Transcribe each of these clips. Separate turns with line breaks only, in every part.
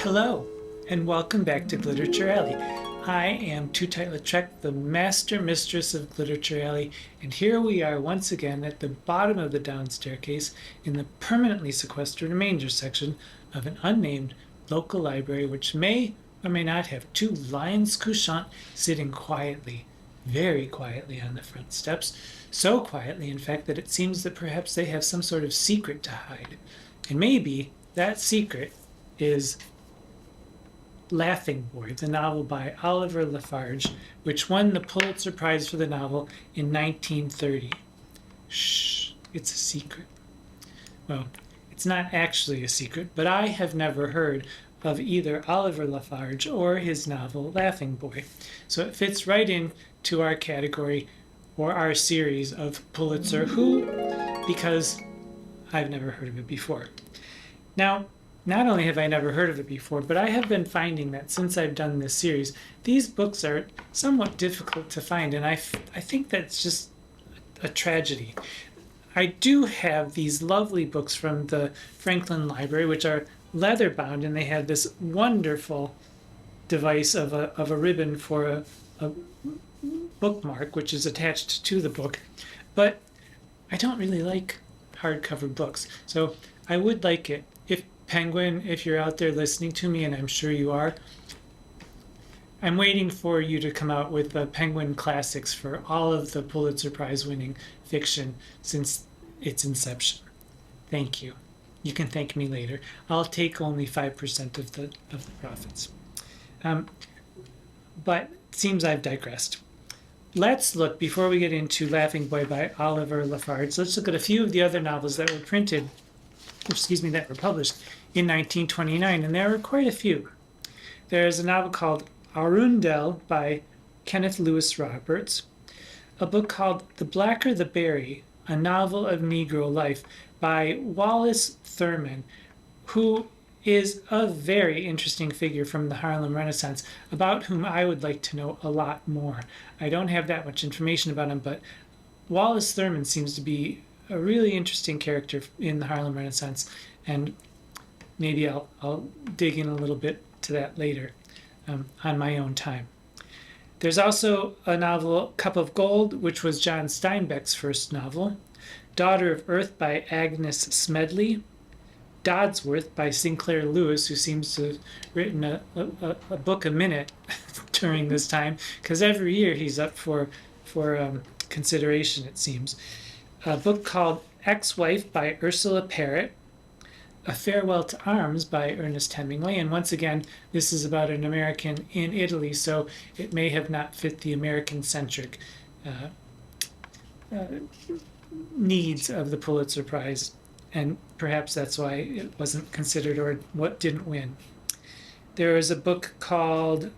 Hello, and welcome back to Glitterature Alley. I am Tootight Lautrec, the Master Mistress of Glitterature Alley, and here we are once again at the bottom of the down staircase in the permanently sequestered remainder section of an unnamed local library which may or may not have two lions couchant sitting quietly, very quietly on the front steps, so quietly in fact that it seems that perhaps they have some sort of secret to hide. And maybe that secret is Laughing Boy, the novel by Oliver Lafarge, which won the Pulitzer Prize for the novel in 1930. Shh, it's a secret. Well, it's not actually a secret, but I have never heard of either Oliver Lafarge or his novel Laughing Boy. So it fits right into our category or our series of Pulitzer Who, because I've never heard of it before. Now, not only have I never heard of it before, but I have been finding that since I've done this series, these books are somewhat difficult to find, and I think that's just a tragedy. I do have these lovely books from the Franklin Library, which are leather bound, and they have this wonderful device of a ribbon for a bookmark, which is attached to the book. But I don't really like hardcover books, so I would like it if Penguin, if you're out there listening to me, and I'm sure you are, I'm waiting for you to come out with the Penguin Classics for all of the Pulitzer Prize winning fiction since its inception. Thank you. You can thank me later. I'll take only 5% of the profits. But it seems I've digressed. Let's look, before we get into Laughing Boy by Oliver Lafarge, let's look at a few of the other novels that were that were published in 1929, and there were quite a few. There's a novel called Arundel by Kenneth Lewis Roberts, a book called The Blacker the Berry, a novel of Negro life by Wallace Thurman, who is a very interesting figure from the Harlem Renaissance, about whom I would like to know a lot more. I don't have that much information about him, but Wallace Thurman seems to be a really interesting character in the Harlem Renaissance, and maybe I'll dig in a little bit to that later on my own time. There's also a novel, Cup of Gold, which was John Steinbeck's first novel, Daughter of Earth by Agnes Smedley, Dodsworth by Sinclair Lewis, who seems to have written a book a minute during this time, because every year he's up for consideration, it seems. A book called Ex-Wife by Ursula Parrott, A Farewell to Arms by Ernest Hemingway, and once again, this is about an American in Italy, so it may have not fit the American-centric needs of the Pulitzer Prize, and perhaps that's why it wasn't considered or what didn't win. There is a book called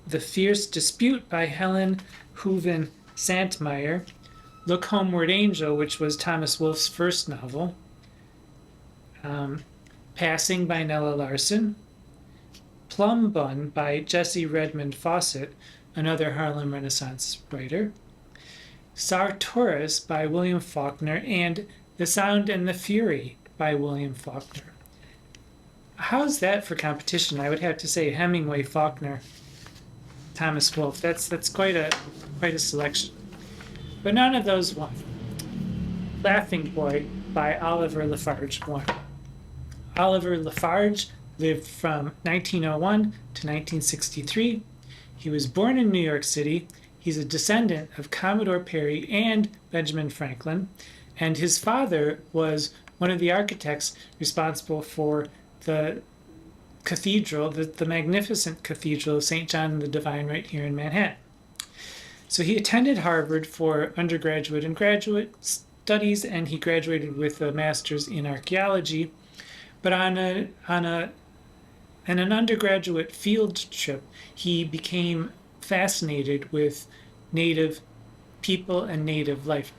The Fierce Dispute by Helen Hooven Santmeyer, Look Homeward Angel, which was Thomas Wolfe's first novel, Passing by Nella Larson, Plum Bun by Jessie Redmond Fawcett, another Harlem Renaissance writer, Sartoris by William Faulkner, and The Sound and the Fury by William Faulkner. How's that for competition? I would have to say Hemingway, Faulkner, Thomas Wolfe. That's quite a selection. But none of those won. Laughing Boy by Oliver Lafarge won. Oliver Lafarge lived from 1901 to 1963. He was born in New York City. He's a descendant of Commodore Perry and Benjamin Franklin, and his father was one of the architects responsible for the cathedral, the magnificent Cathedral of St. John the Divine right here in Manhattan. So he attended Harvard for undergraduate and graduate studies, and he graduated with a master's in archaeology. But on an undergraduate field trip, he became fascinated with Native people and Native life,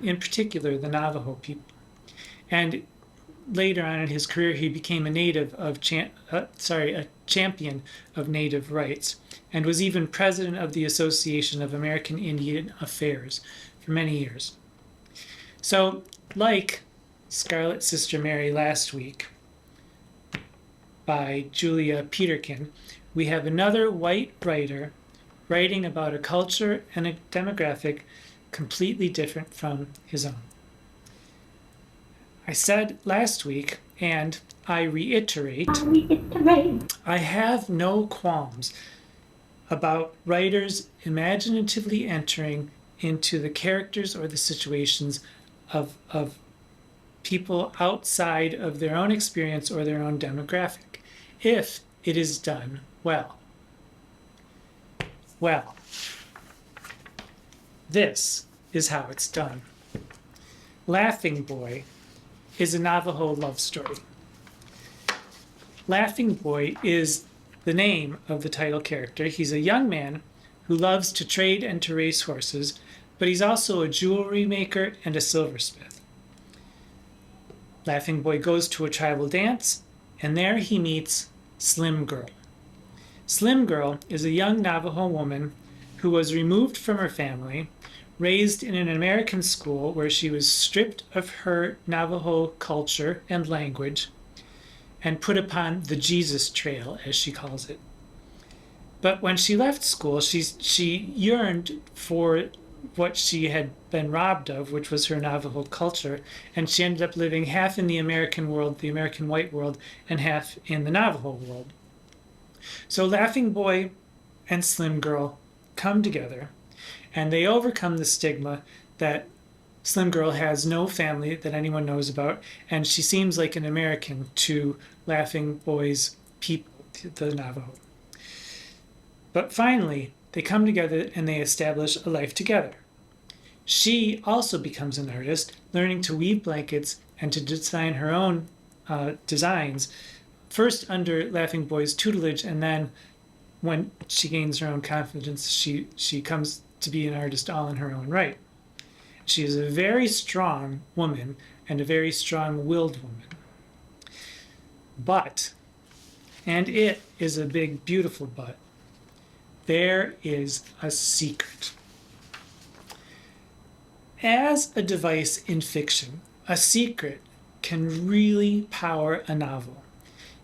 in particular the Navajo people. And later on in his career, he became a champion of Native rights, and was even president of the Association of American Indian Affairs for many years. So, like Scarlet Sister Mary last week, by Julia Peterkin, we have another white writer writing about a culture and a demographic completely different from his own. I said last week, and I reiterate, I have no qualms about writers imaginatively entering into the characters or the situations of people outside of their own experience or their own demographic, if it is done well. Well, this is how it's done. Laughing Boy is a Navajo love story. Laughing Boy is the name of the title character. He's a young man who loves to trade and to race horses, but he's also a jewelry maker and a silversmith. Laughing Boy goes to a tribal dance, and there he meets Slim Girl. Slim Girl is a young Navajo woman who was removed from her family, raised in an American school where she was stripped of her Navajo culture and language, and put upon the Jesus Trail, as she calls it. But when she left school, she yearned for what she had been robbed of, which was her Navajo culture, and she ended up living half in the American world, the American white world, and half in the Navajo world. So Laughing Boy and Slim Girl come together, and they overcome the stigma that Slim Girl has no family that anyone knows about, and she seems like an American to Laughing Boy's people, the Navajo. But finally, they come together and they establish a life together. She also becomes an artist, learning to weave blankets and to design her own designs, first under Laughing Boy's tutelage, and then when she gains her own confidence, she comes to be an artist all in her own right. She is a very strong woman and a very strong-willed woman. But, and it is a big, beautiful but, there is a secret. As a device in fiction, a secret can really power a novel.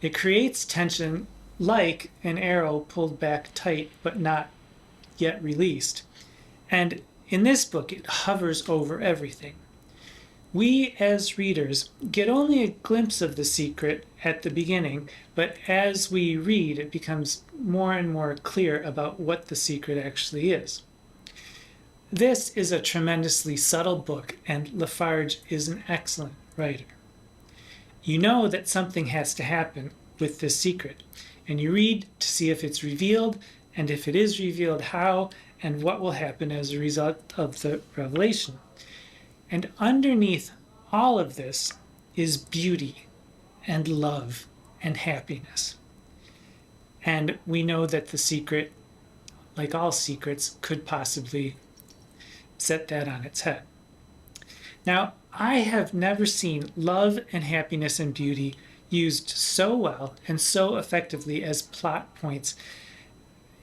It creates tension like an arrow pulled back tight but not yet released. And in this book, it hovers over everything. We, as readers, get only a glimpse of the secret at the beginning, but as we read, it becomes more and more clear about what the secret actually is. This is a tremendously subtle book, and Lafarge is an excellent writer. You know that something has to happen with this secret, and you read to see if it's revealed, and if it is revealed, how, and what will happen as a result of the revelation. And underneath all of this is beauty and love and happiness. And we know that the secret, like all secrets, could possibly set that on its head. Now, I have never seen love and happiness and beauty used so well and so effectively as plot points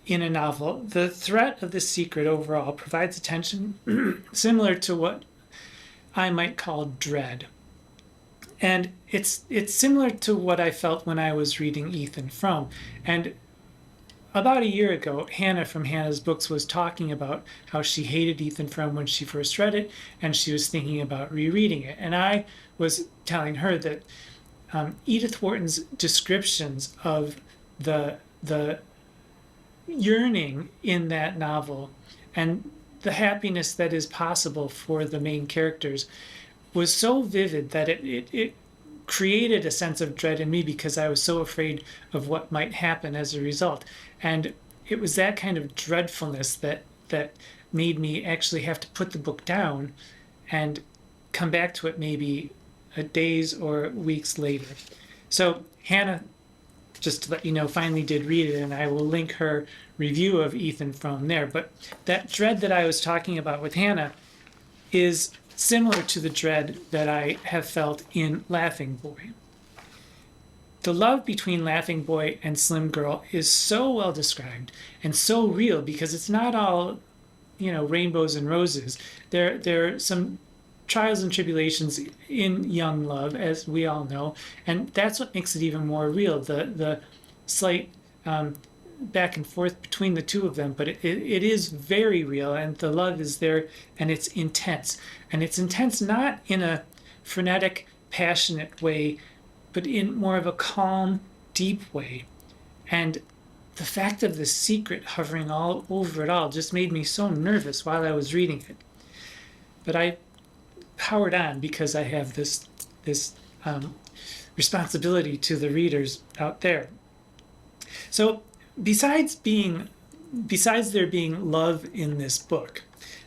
in a novel. The threat of the secret overall provides a tension similar to what I might call dread. And it's similar to what I felt when I was reading Ethan Frome. And about a year ago, Hannah from Hannah's Books was talking about how she hated Ethan Frome when she first read it, and she was thinking about rereading it. And I was telling her that Edith Wharton's descriptions of the yearning in that novel and the happiness that is possible for the main characters was so vivid that it created a sense of dread in me because I was so afraid of what might happen as a result. And it was that kind of dreadfulness that made me actually have to put the book down and come back to it maybe days or weeks later. So Hannah, just to let you know, finally did read it, and I will link her review of Ethan Frome there. But that dread that I was talking about with Hannah is similar to the dread that I have felt in Laughing Boy. The love between Laughing Boy and Slim Girl is so well described and so real because it's not all, rainbows and roses. There are some trials and tribulations in young love, as we all know, and that's what makes it even more real, the slight back and forth between the two of them, but it is very real, and the love is there, and it's intense. And it's intense not in a frenetic, passionate way, but in more of a calm, deep way. And the fact of the secret hovering all over it all just made me so nervous while I was reading it. But I powered on because I have this responsibility to the readers out there. So besides there being love in this book,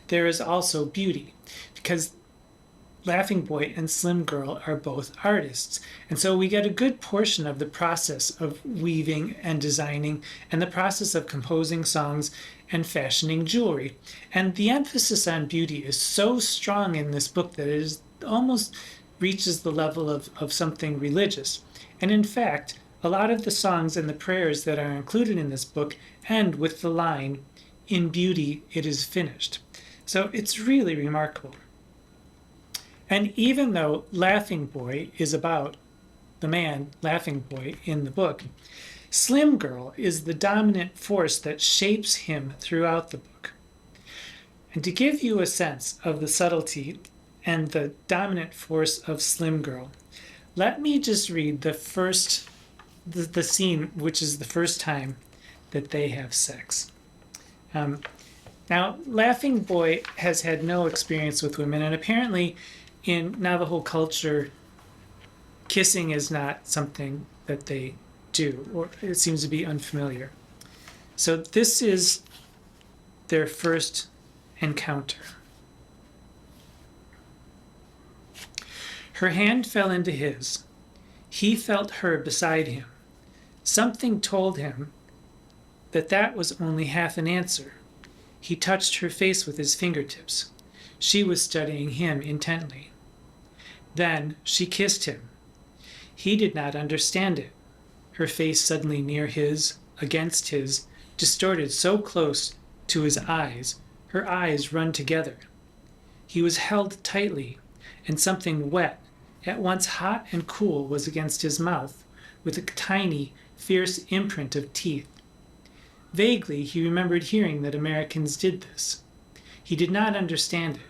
there is also beauty, because Laughing Boy and Slim Girl are both artists. And so we get a good portion of the process of weaving and designing, and the process of composing songs and fashioning jewelry. And the emphasis on beauty is so strong in this book that it is almost reaches the level of something religious. And in fact, a lot of the songs and the prayers that are included in this book end with the line, "In beauty it is finished." So it's really remarkable. And even though Laughing Boy is about the man, Laughing Boy, in the book, Slim Girl is the dominant force that shapes him throughout the book. And to give you a sense of the subtlety and the dominant force of Slim Girl, let me just read the scene, which is the first time that they have sex. Now, Laughing Boy has had no experience with women, and apparently in Navajo culture, kissing is not something that they do, or it seems to be unfamiliar. So this is their first encounter. Her hand fell into his. He felt her beside him. Something told him that was only half an answer. He touched her face with his fingertips. She was studying him intently. Then she kissed him. He did not understand it. Her face suddenly near his, against his, distorted so close to his eyes, her eyes run together. He was held tightly, and something wet, at once hot and cool, was against his mouth, with a tiny, fierce imprint of teeth. Vaguely, he remembered hearing that Americans did this. He did not understand it.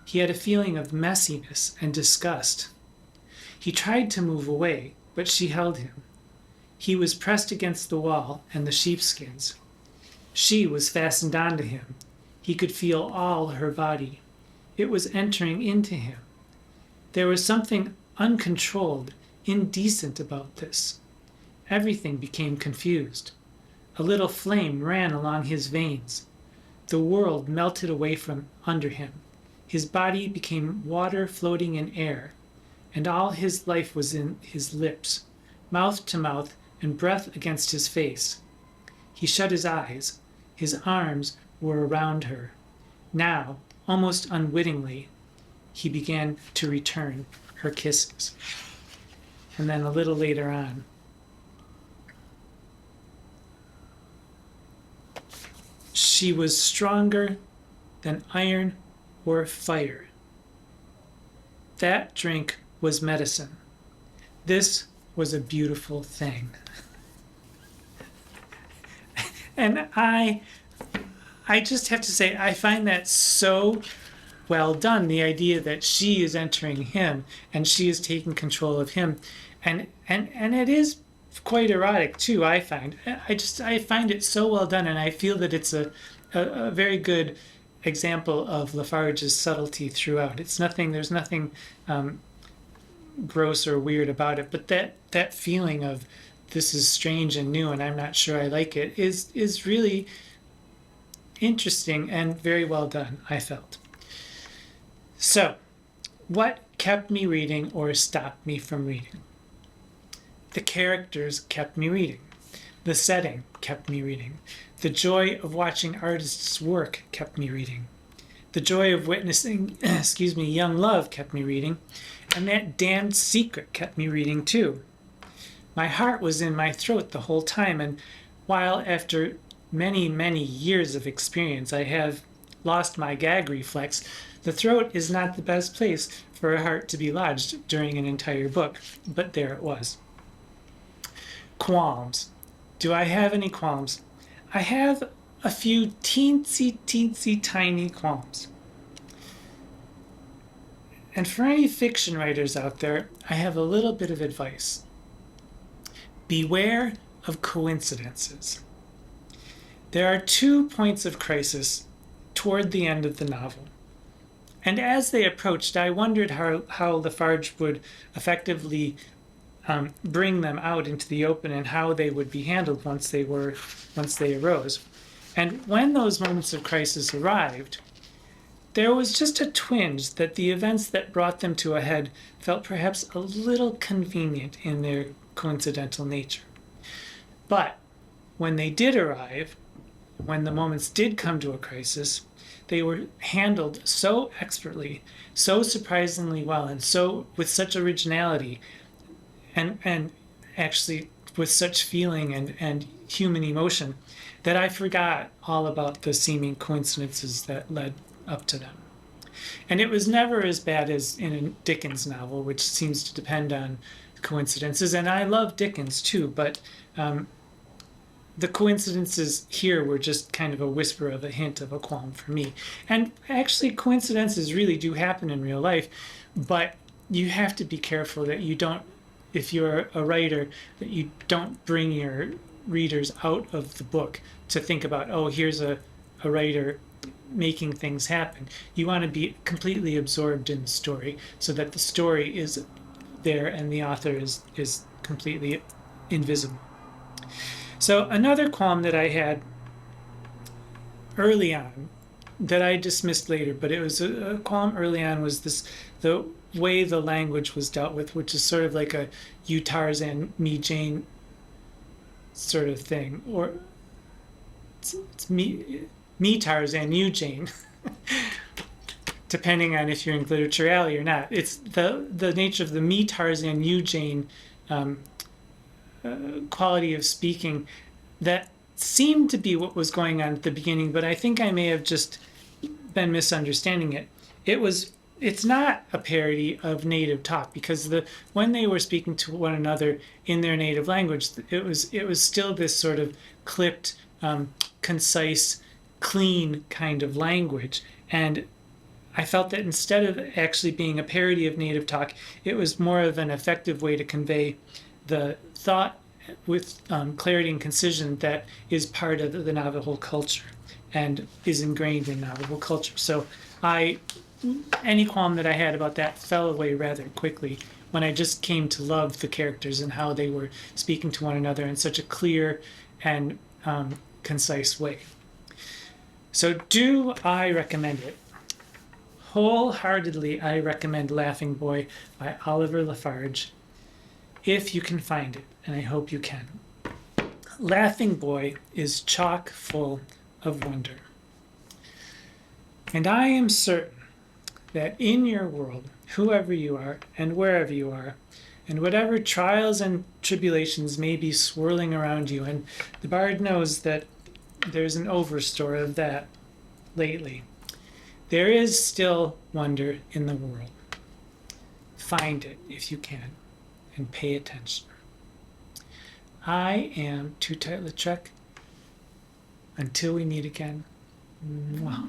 He had a feeling of messiness and disgust. He tried to move away, but she held him. He was pressed against the wall and the sheepskins. She was fastened onto him. He could feel all her body. It was entering into him. There was something uncontrolled, indecent about this. Everything became confused. A little flame ran along his veins. The world melted away from under him. His body became water floating in air, and all his life was in his lips, mouth to mouth, and breath against his face. He shut his eyes. His arms were around her. Now, almost unwittingly, he began to return her kisses. And then a little later on, she was stronger than iron or fire. That drink was medicine. This was a beautiful thing. And I just have to say, I find that so well done, the idea that she is entering him and she is taking control of him. And it is quite erotic too, I find. I find it so well done, and I feel that it's a very good example of Lafarge's subtlety throughout. There's nothing gross or weird about it, but that feeling of this is strange and new and I'm not sure I like it is really interesting and very well done, I felt. So, what kept me reading or stopped me from reading? The characters kept me reading. The setting kept me reading. The joy of watching artists' work kept me reading. The joy of witnessing, young love kept me reading. And that damned secret kept me reading too. My heart was in my throat the whole time, and while after many, many years of experience I have lost my gag reflex, The throat is not the best place for a heart to be lodged during an entire book, but there it was. Qualms. Do I have any qualms? I have a few teensy tiny qualms. And for any fiction writers out there, I have a little bit of advice. Beware of coincidences. There are 2 points of crisis toward the end of the novel. And as they approached, I wondered how Farge would effectively bring them out into the open and how they would be handled once they arose. And when those moments of crisis arrived, there was just a twinge that the events that brought them to a head felt perhaps a little convenient in their coincidental nature. But when they did arrive, when the moments did come to a crisis, they were handled so expertly, so surprisingly well, and so with such originality, and actually with such feeling and human emotion, that I forgot all about the seeming coincidences that led up to them. And it was never as bad as in a Dickens novel, which seems to depend on coincidences. And I love Dickens too, but the coincidences here were just kind of a whisper of a hint of a qualm for me. And actually, coincidences really do happen in real life, but you have to be careful that you don't, if you're a writer, that you don't bring your readers out of the book to think about, oh, here's a writer making things happen. You want to be completely absorbed in the story so that the story is there and the author is completely invisible. So another qualm that I had early on that I dismissed later, but it was a qualm early on, was the way the language was dealt with, which is sort of like a you Tarzan, me Jane sort of thing, or it's me Tarzan, you Jane, depending on if you're in Glitterature Alley or not. It's the nature of the me Tarzan, you Jane quality of speaking that seemed to be what was going on at the beginning, but I think I may have just been misunderstanding it. It's not a parody of native talk, because when they were speaking to one another in their native language, it was still this sort of clipped, concise, clean kind of language. And I felt that instead of actually being a parody of native talk, it was more of an effective way to convey the thought with clarity and concision that is part of the Navajo culture and is ingrained in Navajo culture. So any qualm that I had about that fell away rather quickly when I just came to love the characters and how they were speaking to one another in such a clear and concise way. So do I recommend it? Wholeheartedly, I recommend Laughing Boy by Oliver Lafarge, if you can find it, and I hope you can. Laughing Boy is chock full of wonder. And I am certain that in your world, whoever you are and wherever you are, and whatever trials and tribulations may be swirling around you, and the bard knows that there's an overstore of that lately, there is still wonder in the world. Find it if you can, and pay attention. I am Tootight Lautrec. Until we meet again, mwah.